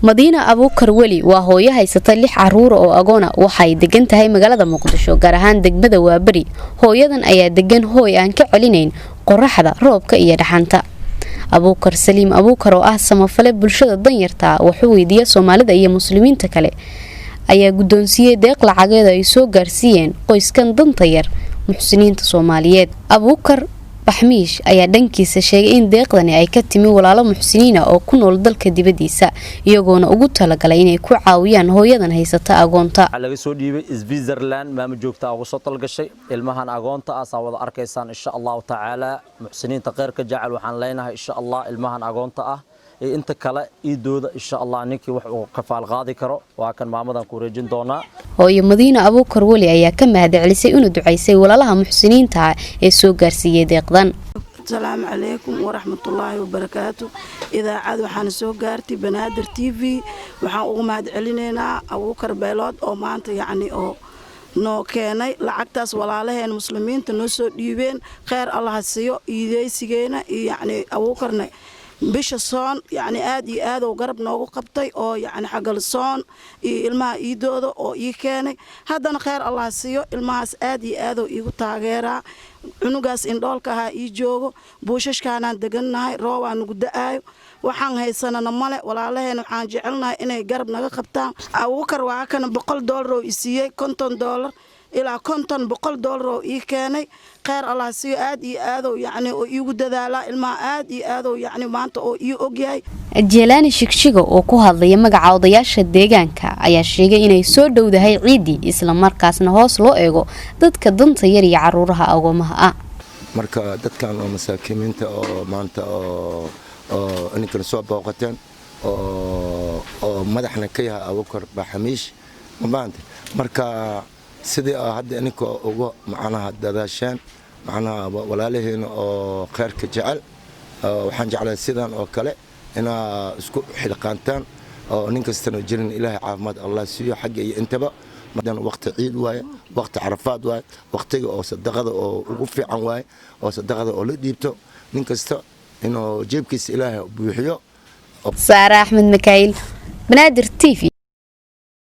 Madiina Abuukar Weli waa hooyo haysata 6 caruur oo agoon ah waxay degan tahay magaalada Muqdisho gaar ahaan degmada Waabari. Hooyadan ayaa degan hooy aan ka celinayn qorraxda, roobka iyo dhaxanta. Abuukar Saliim Abuukar oo ah samafale bulshada danyarta wuxuu weydiiyay Soomaalida iyo muslimiinta kale ayaa guddoonsiiyay deeq lacageed ay soo gaarsiiyeen qoyskan danta yar muxsiniinta Soomaaliyeed. Abuukar Baxmiish ayaa dhankiisa sheegay in deeqdani ay ka timi walaalo muxsiniin ah oo ku nool dalka dibadiisa iyagoona ugu talagalay inay ku caawiyaan hooyadan haysata agoonta. laga soo dhiibay Switzerland maama joogta ugu soo talgashay ilmahan agoonta ah wada arkaysaan insha Allah taala muxsiniinta qeyrka jacayl waxaan leenahay insha Allah ilmahan agoonta ah inta kale iidooda insha Allah ninkii wax uu qafaal qaadi karo waa kan maamadan ku wareejin doona. Hooyo Madiina Abuukar Weli ayaa ka mahadcelisay inuu duceysay walaalaha muxsiniinta ee soo gaarsiiyay deeqdan. السلام عليكم ورحمة الله وبركاته. إذا عاد وحنا سو قارتي بنادر تي في وحنا أغماد علينا أبوكر بيلود أو مانت يعني أو نو كيني لعكتاس ولا لهن المسلمين تنسو ديبين خير الله السيو إيدي سيجينا يعني أبوكرنا بيش الصون يعني آدي وقرب نوغو قبطي أو يعني حق الصون إلما إيدودو أو إيكاني هذا خير الله السيو إلماس آدي وإيغو تاغيرا cunugaas indhoolka ahaa ii joogo buushashkaanaan degannahay roobaan nugu da'aayo waxaan haysanana male walaalaheena waxaan jecelnahay inay garab naga qabtaan. Abuukar waa kana $100 oo i siiyey $50 ilaa $100 oo ii keenay khayr Allah siiyo aad yani oo iigu dadaala ilmaha aad oo yani maanta oo ii ogyahay. Jeelaani Shigshiga oo ku hadlaya magaca odayaasha deegaanka ayaa sheegay inay soo dhowdahay ciidii isla markaasna hoos loo eego dadka danta yar iyo caruuraha agoomaha ah. marka dadkan oo masaakiinta oo maanta oo inta soo booqateen oo madaxna ka yahay Abuukar Baxmiish maanta marka sidii hadda ininka ugu macnaha dadaashaan macnaha walaalaheena oo khayrka jecel waxaan jeclahay sidaan oo kale ina isku xilqaantaan oo nin kastana jirin Ilaahay caafimaad Allah siiyo xagga iyo intaba madan waqti ciid waaye waqti carafaad waaye waqtiga oo sadaqada oo ugu fiican waaye oo sadaqada oo la dhiibto nin kasta inuu jeebkiisa Ilaahay buuxiyo. Saara Axmed Mikail Banaadir TV.